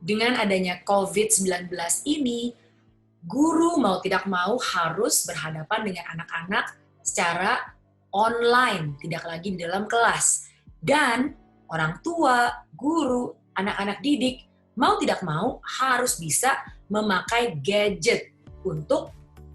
Dengan adanya COVID-19 ini, guru mau tidak mau harus berhadapan dengan anak-anak secara online, tidak lagi di dalam kelas. Dan orang tua, guru, anak-anak didik mau tidak mau harus bisa memakai gadget untuk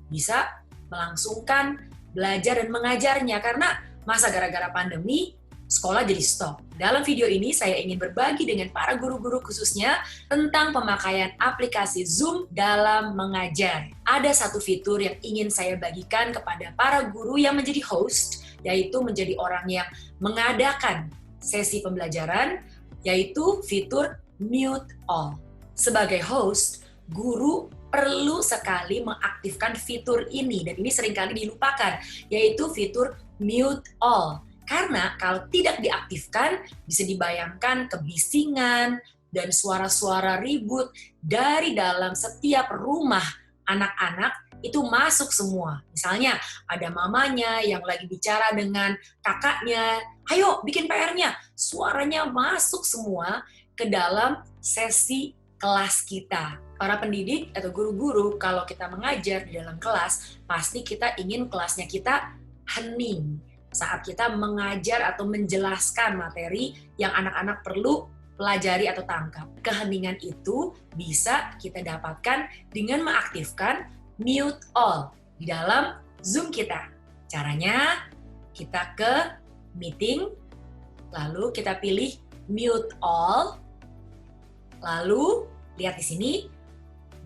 bisa melangsungkan belajar dan mengajarnya, karena masa gara-gara pandemi sekolah jadi stop. Dalam video ini saya ingin berbagi dengan para guru-guru khususnya tentang pemakaian aplikasi Zoom dalam mengajar. Ada satu fitur yang ingin saya bagikan kepada para guru yang menjadi host, yaitu menjadi orang yang mengadakan sesi pembelajaran, yaitu fitur Mute All. Sebagai host, guru perlu sekali mengaktifkan fitur ini, dan ini seringkali dilupakan, yaitu fitur Mute All. Karena kalau tidak diaktifkan, bisa dibayangkan kebisingan dan suara-suara ribut dari dalam setiap rumah anak-anak itu masuk semua. Misalnya ada mamanya yang lagi bicara dengan kakaknya, ayo bikin PR-nya. Suaranya masuk semua ke dalam sesi kelas kita. Para pendidik atau guru-guru, kalau kita mengajar di dalam kelas, pasti kita ingin kelasnya kita hening saat kita mengajar atau menjelaskan materi yang anak-anak perlu pelajari atau tangkap. Keheningan itu bisa kita dapatkan dengan mengaktifkan Mute All di dalam Zoom kita. Caranya, kita ke meeting, lalu kita pilih Mute All, lalu lihat di sini,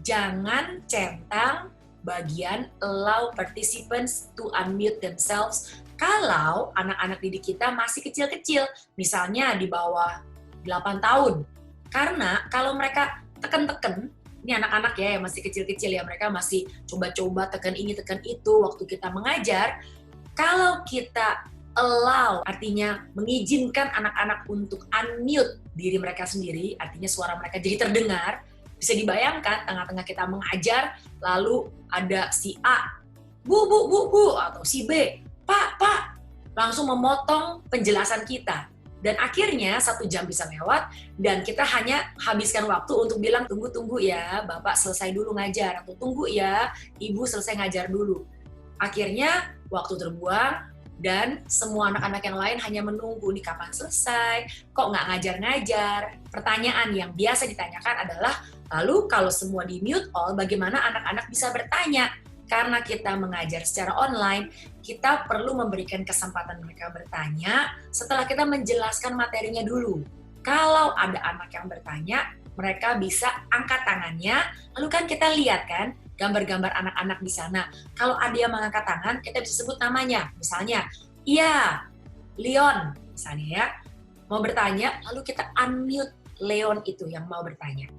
jangan centang bagian allow participants to unmute themselves kalau anak-anak didik kita masih kecil-kecil, misalnya di bawah 8 tahun. Karena kalau mereka tekan-tekan, ini anak-anak ya yang masih kecil-kecil ya, mereka masih coba-coba tekan ini, tekan itu waktu kita mengajar. Kalau kita allow, artinya mengizinkan anak-anak untuk unmute diri mereka sendiri, artinya suara mereka jadi terdengar, bisa dibayangkan tengah-tengah kita mengajar, lalu ada si A, bu, atau si B, Pak, langsung memotong penjelasan kita. Dan akhirnya 1 jam bisa lewat, dan kita hanya habiskan waktu untuk bilang, tunggu ya, Bapak selesai dulu ngajar, atau tunggu ya, Ibu selesai ngajar dulu. Akhirnya waktu terbuang, dan semua anak-anak yang lain hanya menunggu, nih kapan selesai, kok nggak ngajar-ngajar. Pertanyaan yang biasa ditanyakan adalah, lalu kalau semua di mute all, bagaimana anak-anak bisa bertanya? Karena kita mengajar secara online, kita perlu memberikan kesempatan mereka bertanya setelah kita menjelaskan materinya dulu. Kalau ada anak yang bertanya, mereka bisa angkat tangannya, lalu kan kita lihat kan gambar-gambar anak-anak di sana. Kalau ada yang mengangkat tangan, kita bisa sebut namanya. Misalnya, iya, Leon, misalnya ya, mau bertanya, lalu kita unmute Leon itu yang mau bertanya.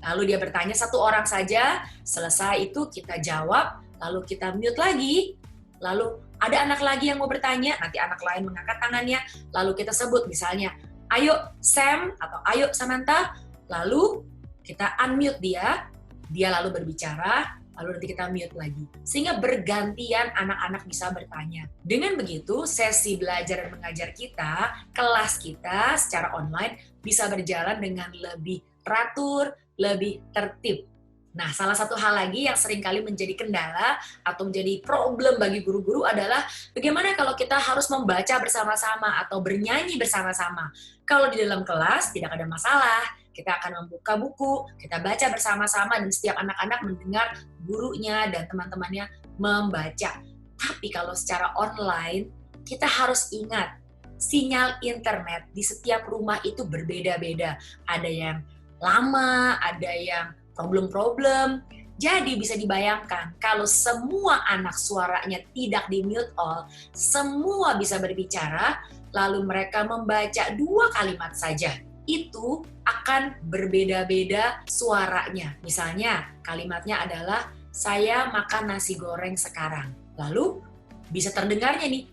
Lalu dia bertanya 1 orang saja, selesai itu kita jawab, lalu kita mute lagi, lalu ada anak lagi yang mau bertanya, nanti anak lain mengangkat tangannya, lalu kita sebut misalnya, ayo Sam atau ayo Samantha, lalu kita unmute dia lalu berbicara, lalu nanti kita mute lagi. Sehingga bergantian anak-anak bisa bertanya. Dengan begitu, sesi belajar dan mengajar kita, kelas kita secara online bisa berjalan dengan lebih teratur, lebih tertib. Nah, salah satu hal lagi yang seringkali menjadi kendala atau menjadi problem bagi guru-guru adalah bagaimana kalau kita harus membaca bersama-sama atau bernyanyi bersama-sama. Kalau di dalam kelas tidak ada masalah, kita akan membuka buku, kita baca bersama-sama dan setiap anak-anak mendengar gurunya dan teman-temannya membaca. Tapi kalau secara online, kita harus ingat, sinyal internet di setiap rumah itu berbeda-beda. Ada yang lama, ada yang problem. Jadi bisa dibayangkan kalau semua anak suaranya tidak di mute all, semua bisa berbicara, lalu mereka membaca 2 kalimat saja. Itu akan berbeda-beda suaranya. Misalnya kalimatnya adalah, saya makan nasi goreng sekarang. Lalu bisa terdengarnya nih,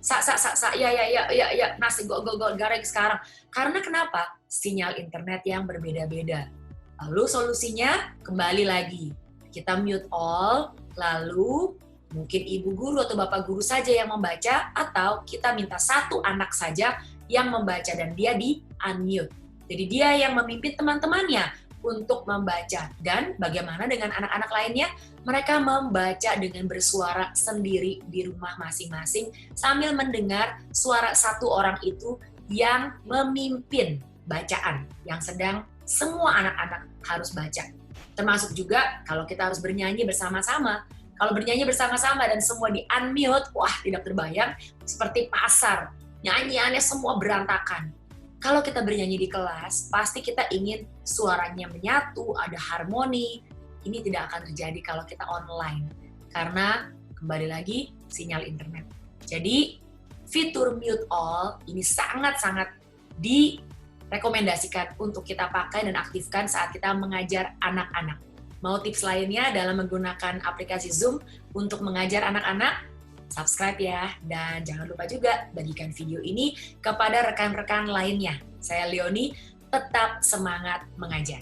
ya, nasi goreng sekarang. Karena kenapa? Sinyal internet yang berbeda-beda. Lalu solusinya kembali lagi, kita mute all, lalu mungkin ibu guru atau bapak guru saja yang membaca, atau kita minta 1 anak saja yang membaca dan dia di unmute. Jadi dia yang memimpin teman-temannya untuk membaca. Dan bagaimana dengan anak-anak lainnya? Mereka membaca dengan bersuara sendiri di rumah masing-masing sambil mendengar suara satu orang itu yang memimpin bacaan yang sedang semua anak-anak harus baca. Termasuk juga kalau kita harus bernyanyi bersama-sama. Kalau bernyanyi bersama-sama dan semua di-unmute, wah tidak terbayang, seperti pasar. Nyanyiannya semua berantakan. Kalau kita bernyanyi di kelas, pasti kita ingin suaranya menyatu, ada harmoni. Ini tidak akan terjadi kalau kita online. Karena, kembali lagi, sinyal internet. Jadi, fitur mute all ini sangat-sangat direkomendasikan untuk kita pakai dan aktifkan saat kita mengajar anak-anak. Mau tips lainnya dalam menggunakan aplikasi Zoom untuk mengajar anak-anak? Subscribe ya, dan jangan lupa juga bagikan video ini kepada rekan-rekan lainnya. Saya Leonie, tetap semangat mengajar.